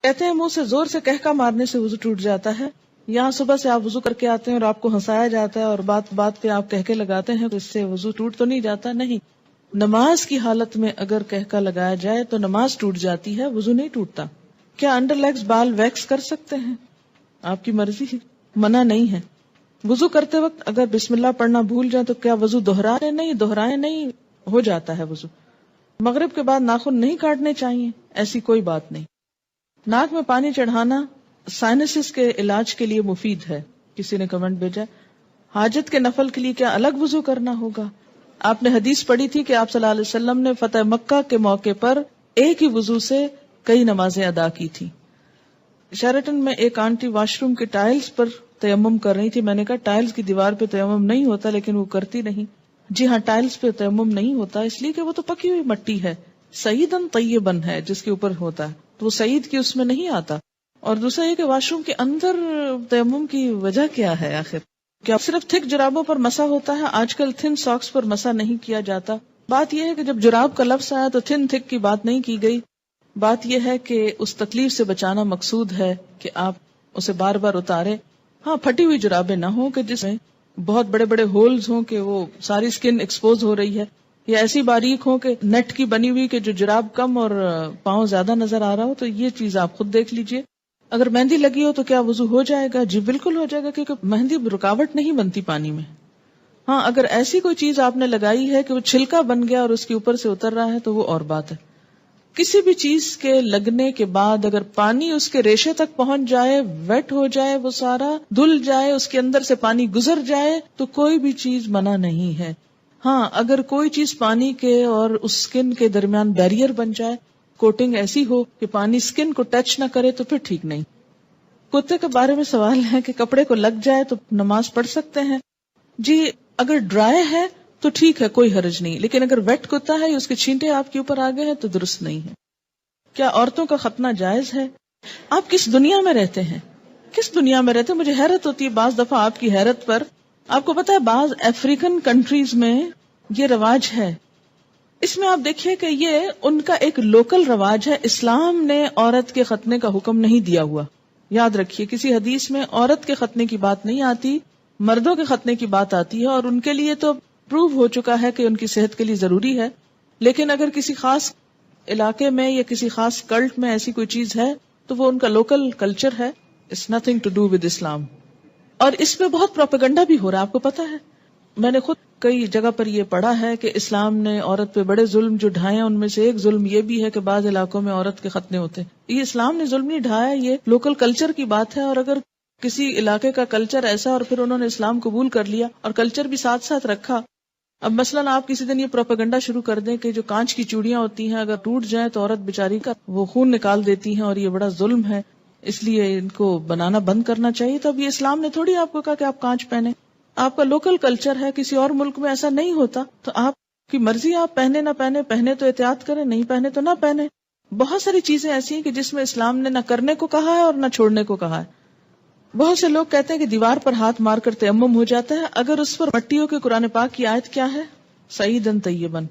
کہتے ہیں منہ سے زور سے کہکا مارنے سے وضو ٹوٹ جاتا ہے. یہاں صبح سے آپ وضو کر کے آتے ہیں اور آپ کو ہنسایا جاتا ہے اور بات بات پہ آپ کہکے لگاتے ہیں تو اس سے وضو ٹوٹ تو نہیں جاتا. نہیں، نماز کی حالت میں اگر کہکا لگایا جائے تو نماز ٹوٹ جاتی ہے، وضو نہیں ٹوٹتا. کیا انڈر لیگز بال ویکس کر سکتے ہیں؟ آپ کی مرضی ہے، منع نہیں ہے. وضو کرتے وقت اگر بسم اللہ پڑھنا بھول جائیں تو کیا وضو دہرائیں نہیں، ہو جاتا ہے وضو. مغرب کے بعد ناخن نہیں کاٹنے چاہیے، ایسی کوئی بات نہیں. ناک میں پانی چڑھانا سائنسز کے علاج کے لیے مفید ہے. کسی نے کمنٹ بھیجا حاجت کے نفل کے لیے کیا الگ وضو کرنا ہوگا؟ آپ نے حدیث پڑھی تھی کہ آپ صلی اللہ علیہ وسلم نے فتح مکہ کے موقع پر ایک ہی وضو سے کئی نمازیں ادا کی تھی. شیرٹن میں ایک آنٹی واش روم کے ٹائلز پر تیمم کر رہی تھی. میں نے کہا ٹائلز کی دیوار پہ تیمم نہیں ہوتا، لیکن وہ کرتی نہیں. جی ہاں، ٹائلز پہ تیمم نہیں ہوتا اس لیے کہ وہ تو پکی ہوئی مٹی ہے، سعیدن طیبن ہے جس کے اوپر ہوتا ہے، تو وہ سعید کی اس میں نہیں آتا. اور دوسرا یہ کہ واش روم کے اندر تیمم کی وجہ کیا ہے آخر؟ کیا صرف تھک جرابوں پر مسا ہوتا ہے؟ آج کل تھن ساکس پر مسا نہیں کیا جاتا. بات یہ ہے کہ جب جراب کا لفظ آیا تو تھن تھک کی بات نہیں کی گئی. بات یہ ہے کہ اس تکلیف سے بچانا مقصود ہے کہ آپ اسے بار بار اتاریں. ہاں، پھٹی ہوئی جرابیں نہ ہوں کہ جس میں بہت بڑے بڑے ہولز ہوں کہ وہ ساری سکن ایکسپوز ہو رہی ہے، یا ایسی باریک ہو کہ نیٹ کی بنی ہوئی کہ جو جراب کم اور پاؤں زیادہ نظر آ رہا ہو. تو یہ چیز آپ خود دیکھ لیجئے. اگر مہندی لگی ہو تو کیا وضو ہو جائے گا؟ جی بالکل ہو جائے گا، کیونکہ مہندی رکاوٹ نہیں بنتی پانی میں. ہاں، اگر ایسی کوئی چیز آپ نے لگائی ہے کہ وہ چھلکا بن گیا اور اس کے اوپر سے اتر رہا ہے تو وہ اور بات ہے. کسی بھی چیز کے لگنے کے بعد اگر پانی اس کے ریشے تک پہنچ جائے، ویٹ ہو جائے، وہ سارا دھل جائے، اس کے اندر سے پانی گزر جائے تو کوئی بھی چیز منع نہیں ہے. ہاں، اگر کوئی چیز پانی کے اور اس سکن کے درمیان بیریئر بن جائے، کوٹنگ ایسی ہو کہ پانی سکن کو ٹچ نہ کرے تو پھر ٹھیک نہیں. کتے کے بارے میں سوال ہے کہ کپڑے کو لگ جائے تو نماز پڑھ سکتے ہیں؟ جی اگر ڈرائی ہے تو ٹھیک ہے، کوئی حرج نہیں، لیکن اگر ویٹ کتا ہے یا اس کے چھینٹے آپ کے اوپر آ گئے ہیں تو درست نہیں ہے. کیا عورتوں کا ختنہ جائز ہے؟ آپ کس دنیا میں رہتے ہیں؟ کس دنیا میں رہتے ہیں؟ مجھے حیرت ہوتی ہے بعض دفعہ آپ کی حیرت پر. آپ کو پتا ہے بعض افریقن کنٹریز میں یہ رواج ہے. اس میں آپ دیکھیے کہ یہ ان کا ایک لوکل رواج ہے. اسلام نے عورت کے ختنے کا حکم نہیں دیا ہوا. یاد رکھیے کسی حدیث میں عورت کے ختنے کی بات نہیں آتی، مردوں کے ختنے کی بات آتی ہے، اور ان کے لیے تو پروو ہو چکا ہے کہ ان کی صحت کے لیے ضروری ہے. لیکن اگر کسی خاص علاقے میں یا کسی خاص کلٹ میں ایسی کوئی چیز ہے تو وہ ان کا لوکل کلچر ہے. It's nothing to do with Islam. اور اس پہ بہت پروپیگنڈا بھی ہو رہا ہے، آپ کو پتا ہے. میں نے خود کئی جگہ پر یہ پڑھا ہے کہ اسلام نے عورت پہ بڑے ظلم جو ڈھائے ہیں، ان میں سے ایک ظلم یہ بھی ہے کہ بعض علاقوں میں عورت کے ختنے ہوتے ہیں. یہ اسلام نے ظلم نہیں ڈھایا، یہ لوکل کلچر کی بات ہے. اور اگر کسی علاقے کا کلچر ایسا اور پھر انہوں نے اسلام قبول کر لیا اور کلچر بھی ساتھ ساتھ رکھا. اب مثلاً آپ کسی دن یہ پروپیگنڈا شروع کر دیں کہ جو کانچ کی چوڑیاں ہوتی ہیں اگر ٹوٹ جائیں تو عورت بیچاری کا وہ خون نکال دیتی ہیں اور یہ بڑا ظلم ہے، اس لیے ان کو بنانا بند کرنا چاہیے. تو اب یہ اسلام نے تھوڑی آپ کو کہا کہ آپ کانچ پہنے. آپ کا لوکل کلچر ہے، کسی اور ملک میں ایسا نہیں ہوتا، تو آپ کی مرضی، آپ پہنے نہ پہنے، پہنے تو احتیاط کریں، نہیں پہنے تو نہ پہنے. بہت ساری چیزیں ایسی ہیں کہ جس میں اسلام نے نہ کرنے کو کہا ہے اور نہ چھوڑنے کو کہا ہے. بہت سے لوگ کہتے ہیں کہ دیوار پر ہاتھ مار کر تیمم ہو جاتا ہے، اگر اس پر مٹیوں کے قرآن پاک کی آیت کیا ہے؟ سعیدن طیبن.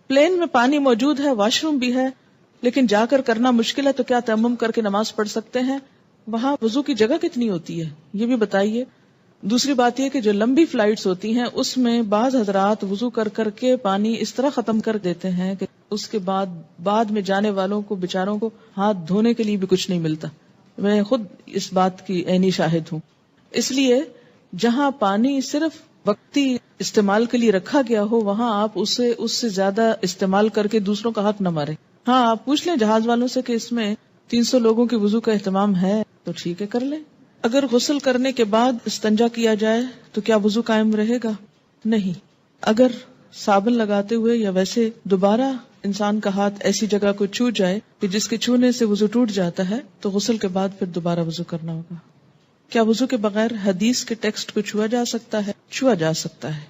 پلین میں پانی موجود ہے، واش روم بھی ہے، لیکن جا کر کرنا مشکل ہے تو کیا تیمم کر کے نماز پڑھ سکتے ہیں؟ وہاں وضو کی جگہ کتنی ہوتی ہے یہ بھی بتائیے. دوسری بات یہ کہ جو لمبی فلائٹس ہوتی ہیں اس میں بعض حضرات وضو کر کر کے پانی اس طرح ختم کر دیتے ہیں کہ اس کے بعد میں جانے والوں کو بیچاروں کو ہاتھ دھونے کے لیے بھی کچھ نہیں ملتا. میں خود اس بات کی عینی شاہد ہوں. اس لیے جہاں پانی صرف وقتی استعمال کے لیے رکھا گیا ہو وہاں آپ اس سے زیادہ استعمال کر کے دوسروں کا حق نہ ماریں. ہاں، آپ پوچھ لیں جہاز والوں سے کہ اس میں 300 لوگوں کے وضو کا اہتمام ہے تو ٹھیک ہے، کر لیں. اگر غسل کرنے کے بعد استنجا کیا جائے تو کیا وضو قائم رہے گا؟ نہیں. اگر صابن لگاتے ہوئے یا ویسے دوبارہ انسان کا ہاتھ ایسی جگہ کو چھو جائے کہ جس کے چھونے سے وضو ٹوٹ جاتا ہے تو غسل کے بعد پھر دوبارہ وضو کرنا ہوگا. کیا وضو کے بغیر حدیث کے ٹیکسٹ کو چھوا جا سکتا ہے؟ چھوا جا سکتا ہے.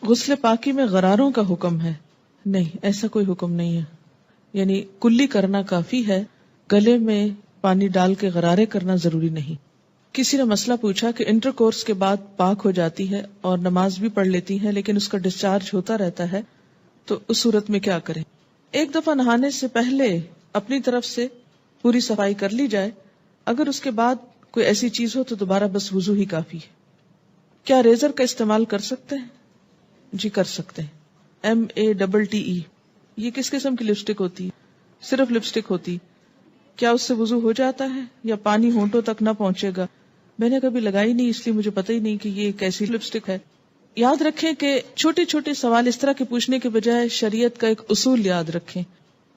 غسل پاکی میں غراروں کا حکم ہے؟ نہیں، ایسا کوئی حکم نہیں ہے. یعنی کلی کرنا کافی ہے، گلے میں پانی ڈال کے غرارے کرنا ضروری نہیں. کسی نے مسئلہ پوچھا کہ انٹر کورس کے بعد پاک ہو جاتی ہے اور نماز بھی پڑھ لیتی ہے لیکن اس کا ڈسچارج ہوتا رہتا ہے تو اس صورت میں کیا کریں؟ ایک دفعہ نہانے سے پہلے اپنی طرف سے پوری صفائی کر لی جائے، اگر اس کے بعد کوئی ایسی چیز ہو تو دوبارہ بس وضو ہی کافی ہے۔ کیا ریزر کا استعمال کر سکتے ہیں؟ جی کر سکتے ہیں۔ MATTE، یہ کس قسم کی لپسٹک ہوتی ہے؟ صرف لپسٹک ہوتی ہے۔ کیا اس سے وضو ہو جاتا ہے یا پانی ہونٹوں تک نہ پہنچے گا؟ میں نے کبھی لگائی نہیں، اس لیے مجھے پتہ ہی نہیں کہ یہ کیسی لپسٹک ہے۔ یاد رکھیں کہ چھوٹے چھوٹے سوال اس طرح کے پوچھنے کے بجائے شریعت کا ایک اصول یاد رکھیں۔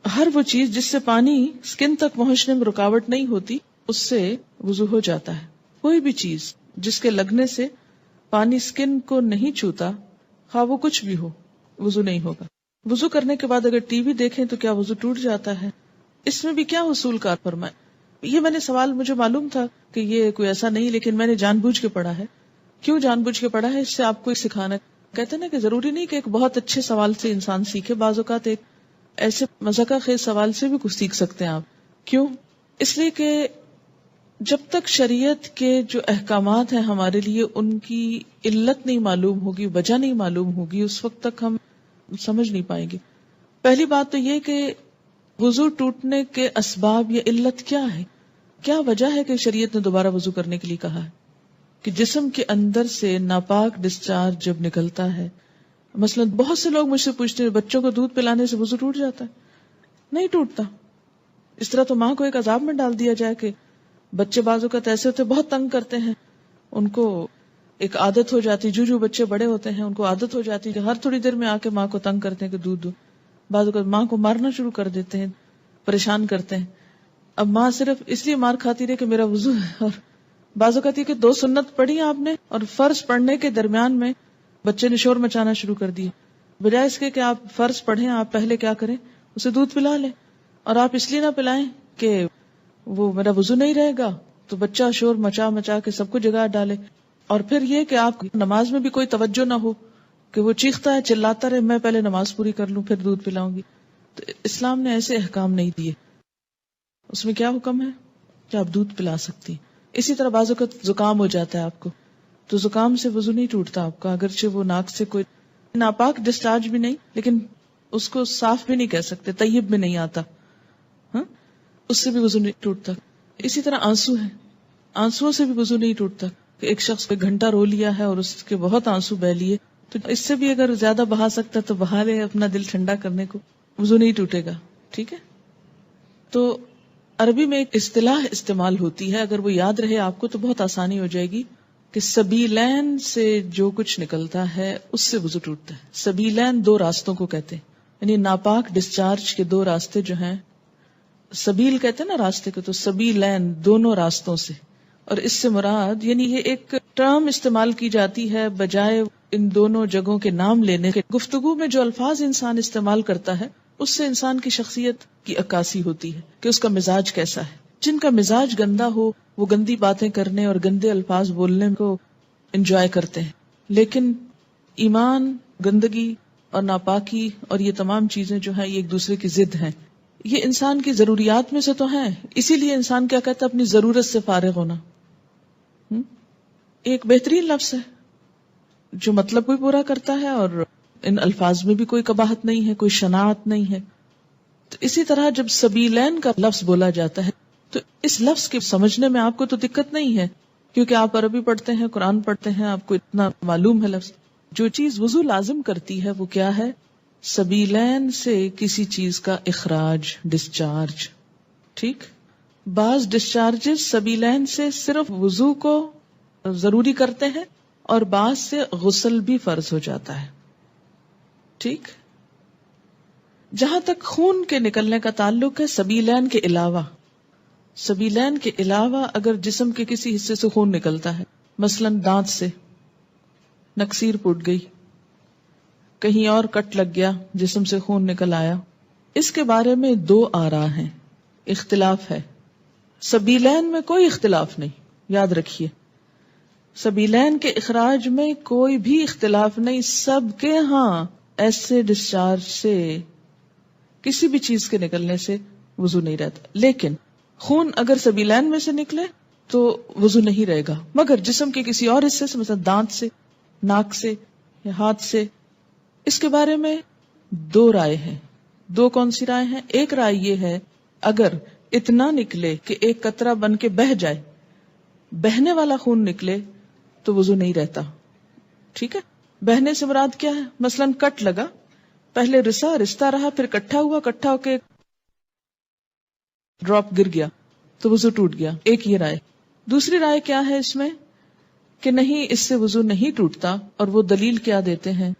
ہر وہ چیز جس سے پانی سکن تک پہنچنے میں رکاوٹ نہیں ہوتی اس سے وضو ہو جاتا ہے۔ کوئی بھی چیز جس کے لگنے سے پانی سکن کو نہیں چھوتا، خواہ وہ کچھ بھی ہو، وضو نہیں ہوگا۔ وضو کرنے کے بعد اگر ٹی وی دیکھیں تو کیا وضو ٹوٹ جاتا ہے؟ اس میں بھی کیا اصول کار فرمائے؟ یہ میں نے سوال، مجھے معلوم تھا کہ یہ کوئی ایسا نہیں، لیکن میں نے جان بوجھ کے پڑھا ہے۔ کیوں جان بوجھ کے پڑھا ہے؟ اس سے آپ کو سکھانا ہے۔ کہتے ہیں نا کہ ضروری نہیں کہ ایک بہت اچھے سوال سے انسان سیکھے، بعض اوقات ایک ایسے مذاقہ خیز سوال سے بھی کچھ سیکھ سکتے ہیں آپ۔ کیوں؟ اس لیے کہ جب تک شریعت کے جو احکامات ہیں ہمارے لیے ان کی علت نہیں معلوم ہوگی، وجہ نہیں معلوم ہوگی، اس وقت تک ہم سمجھ نہیں پائیں گے۔ پہلی بات تو یہ کہ وضو ٹوٹنے کے اسباب یا علت کیا ہے؟ کیا وجہ ہے کہ شریعت نے دوبارہ وضو کرنے کے لیے کہا ہے؟ کہ جسم کے اندر سے ناپاک ڈسچارج جب نکلتا ہے، مثلا بہت سے لوگ مجھ سے پوچھتے ہیں بچوں کو دودھ پلانے سے وضو ٹوٹ جاتا ہے؟ نہیں ٹوٹتا۔ اس طرح تو ماں کو ایک عذاب میں ڈال دیا جائے کہ بچے بعض اوقات ایسے ہوتے بہت تنگ کرتے ہیں، ان کو ایک عادت ہو جاتی، جو بچے بڑے ہوتے ہیں ان کو عادت ہو جاتی کہ ہر تھوڑی دیر میں آ کے ماں کو تنگ کرتے ہیں کہ دودھ دو، بعض اوقات ماں کو مارنا شروع کر دیتے ہیں، پریشان کرتے ہیں۔ اب ماں صرف اس لیے مار کھاتی رہے کہ میرا وضو ہے، اور بعض اوقات یہ کہ 2 سنت پڑھی آپ نے اور فرض پڑھنے کے درمیان میں بچے نے شور مچانا شروع کر دیا، بجائے اس کے کہ آپ فرض پڑھیں، آپ پہلے کیا کریں، اسے دودھ پلا لیں، اور آپ اس لیے نہ پلائیں کہ وہ میرا وضو نہیں رہے گا، تو بچہ شور مچا مچا کے سب کو جگا ڈالے، اور پھر یہ کہ آپ نماز میں بھی کوئی توجہ نہ ہو کہ وہ چیختا ہے چلاتا رہے، میں پہلے نماز پوری کر لوں پھر دودھ پلاؤں گی۔ تو اسلام نے ایسے احکام نہیں دیے۔ اس میں کیا حکم ہے کہ آپ دودھ پلا سکتی۔ اسی طرح بعض اوقات زکام ہو جاتا ہے آپ کو، تو زکام سے وضو نہیں ٹوٹتا آپ کا، اگرچہ وہ ناک سے کوئی ناپاک ڈسچارج بھی نہیں، لیکن اس کو صاف بھی نہیں کہہ سکتے، طیب میں نہیں آتا، ہاں، اس سے بھی وضو نہیں ٹوٹتا۔ اسی طرح آنسو ہے، آنسوؤں سے بھی وضو نہیں ٹوٹتا کہ ایک شخص کو گھنٹہ رو لیا ہے اور اس کے بہت آنسو بہ لیے، تو اس سے بھی اگر زیادہ بہا سکتا تو بہا لے اپنا دل ٹھنڈا کرنے کو، وضو نہیں ٹوٹے گا۔ ٹھیک ہے، تو عربی میں ایک اصطلاح استعمال ہوتی ہے، اگر وہ یاد رہے آپ کو تو بہت آسانی ہو جائے گی، کہ سبیلین سے جو کچھ نکلتا ہے اس سے وضو ٹوٹتا ہے۔ سبیلین 2 راستوں کو کہتے ہیں، یعنی ناپاک ڈسچارج کے 2 راستے جو ہیں، سبیل کہتے ہیں نا راستے کو، تو سبیلین دونوں راستوں سے، اور اس سے مراد یعنی یہ ایک ٹرم استعمال کی جاتی ہے بجائے ان دونوں جگہوں کے نام لینے کے۔ گفتگو میں جو الفاظ انسان استعمال کرتا ہے اس سے انسان کی شخصیت کی عکاسی ہوتی ہے کہ اس کا مزاج کیسا ہے۔ جن کا مزاج گندا ہو وہ گندی باتیں کرنے اور گندے الفاظ بولنے کو انجوائے کرتے ہیں، لیکن ایمان، گندگی اور ناپاکی اور یہ تمام چیزیں جو ہیں یہ ایک دوسرے کی ضد ہیں، یہ انسان کی ضروریات میں سے تو ہیں، اسی لیے انسان کیا کہتا ہے، اپنی ضرورت سے فارغ ہونا۔ ایک بہترین لفظ ہے جو مطلب بھی پورا کرتا ہے اور ان الفاظ میں بھی کوئی قباحت نہیں ہے، کوئی شناعت نہیں ہے۔ تو اسی طرح جب سبیلین کا لفظ بولا جاتا ہے تو اس لفظ کے سمجھنے میں آپ کو تو دقت نہیں ہے، کیونکہ آپ عربی پڑھتے ہیں، قرآن پڑھتے ہیں، آپ کو اتنا معلوم ہے لفظ۔ جو چیز وضو لازم کرتی ہے وہ کیا ہے؟ سبیلین سے کسی چیز کا اخراج، ڈسچارج۔ ٹھیک، بعض ڈسچارجز سبیلین سے صرف وضو کو ضروری کرتے ہیں اور بعض سے غسل بھی فرض ہو جاتا ہے۔ ٹھیک، جہاں تک خون کے نکلنے کا تعلق ہے، سبیلین کے علاوہ اگر جسم کے کسی حصے سے خون نکلتا ہے، مثلا دانت سے نکسیر پھوٹ گئی، کہیں اور کٹ لگ گیا، جسم سے خون نکل آیا، اس کے بارے میں 2 آراء ہیں، اختلاف ہے۔ سبیلین میں کوئی اختلاف نہیں، یاد رکھیے، سبیلین کے اخراج میں کوئی بھی اختلاف نہیں، سب کے ہاں ایسے ڈسچارج سے کسی بھی چیز کے نکلنے سے وضو نہیں رہتا، لیکن خون اگر سبیلین میں سے نکلے تو وضو نہیں رہے گا، مگر جسم کے کسی اور حصے سے، مثلا دانت سے، ناک سے یا ہاتھ سے، اس کے بارے میں 2 رائے ہیں۔ 2 کون سی رائے ہیں؟ ایک رائے یہ ہے اگر اتنا نکلے کہ ایک قطرہ بن کے بہہ جائے، بہنے والا خون نکلے تو وضو نہیں رہتا. ٹھیک ہے، بہنے سے مراد کیا ہے؟ مثلاً کٹ لگا، پہلے رستا رہا، پھر کٹھا ہوا، کٹھا ہو کے ڈراپ گر گیا تو وضو ٹوٹ گیا. ایک یہ رائے. دوسری رائے کیا ہے اس میں کہ نہیں، اس سے وضو نہیں ٹوٹتا، اور وہ دلیل کیا دیتے ہیں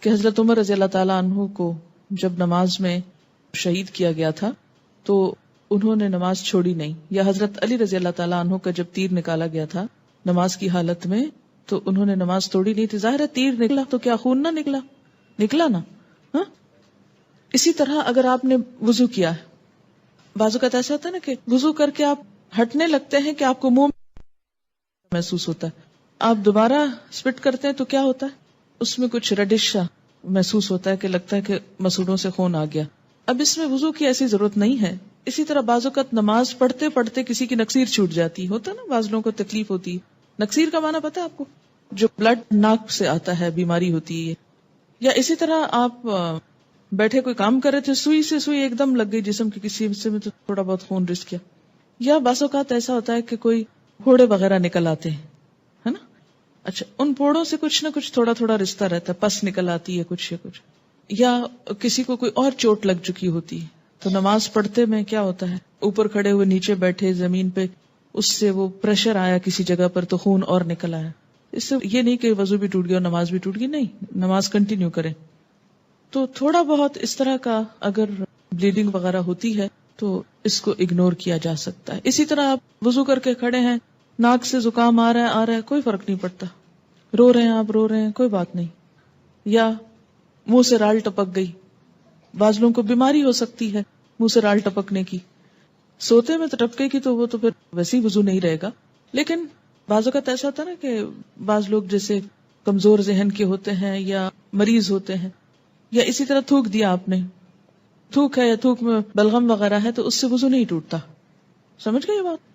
کہ حضرت عمر رضی اللہ تعالیٰ عنہ کو جب نماز میں شہید کیا گیا تھا تو انہوں نے نماز چھوڑی نہیں، یا حضرت علی رضی اللہ تعالیٰ عنہ کا جب تیر نکالا گیا تھا نماز کی حالت میں تو انہوں نے نماز توڑی نہیں تھی. ظاہر ہے تیر نکلا تو کیا خون نہ نکلا نا. ہاں، اسی طرح اگر آپ نے وضو کیا ہے، بعض اوقات ایسا ہوتا ہے نا کہ وضو کر کے آپ ہٹنے لگتے ہیں کہ آپ کو منہ محسوس ہوتا ہے، آپ دوبارہ اسپٹ کرتے ہیں تو کیا ہوتا ہے، اس میں کچھ ریڈش محسوس ہوتا ہے کہ لگتا ہے کہ مسوڑوں سے خون آ گیا. اب اس میں وضو کی ایسی ضرورت نہیں ہے. اسی طرح بعض اوقات نماز پڑھتے پڑھتے کسی کی نکسیر چھوٹ جاتی ہوتا ہے نا، بعض لوگوں کو تکلیف ہوتی ہے. نکسیر کا معنی پتہ ہے آپ کو؟ جو بلڈ ناک سے آتا ہے، بیماری ہوتی ہے. یا اسی طرح آپ بیٹھے کوئی کام کر رہے تھے، سوئی سے سوئی ایک دم لگ گئی جسم کے کسی حصے میں تو تھوڑا بہت خون رس گیا. یا بعض اوقات ایسا ہوتا ہے کہ کوئی پھوڑے وغیرہ نکل آتے ہیں، ہے نا. اچھا، ان پھوڑوں سے کچھ نہ کچھ تھوڑا تھوڑا رشتہ رہتا ہے، پس نکل آتی ہے کچھ یا کچھ، یا کسی کو کوئی اور چوٹ لگ چکی ہوتی ہے تو نماز پڑھتے میں کیا ہوتا ہے، اوپر کھڑے ہوئے نیچے بیٹھے زمین پہ، اس سے وہ پریشر آیا کسی جگہ پر تو خون اور نکل آیا. اس سے یہ نہیں کہ وضو بھی ٹوٹ گیا اور نماز بھی ٹوٹ گئی، نہیں، نماز کنٹینیو کریں. تو تھوڑا بہت اس طرح کا اگر بلیڈنگ وغیرہ ہوتی ہے تو اس کو اگنور کیا جا سکتا ہے. اسی طرح آپ وضو کر کے کھڑے ہیں، ناک سے زکام آ رہا ہے کوئی فرق نہیں پڑتا، رو رہے ہیں آپ، رو رہے ہیں کوئی بات نہیں. یا منہ سے رال ٹپک گئی، بعض لوگوں کو بیماری ہو سکتی ہے منہ سے رال ٹپکنے کی، سوتے میں تو ٹپکے کی تو وہ تو پھر ویسے ہی وضو نہیں رہے گا. لیکن بعض اوقات ایسا ہوتا ہے نا کہ بعض لوگ جیسے کمزور ذہن کے ہوتے ہیں یا مریض ہوتے ہیں، یا اسی طرح تھوک دیا آپ نے، تھوک ہے یا تھوک میں بلغم وغیرہ ہے تو اس سے وضو نہیں ٹوٹتا. سمجھ گئے یہ بات؟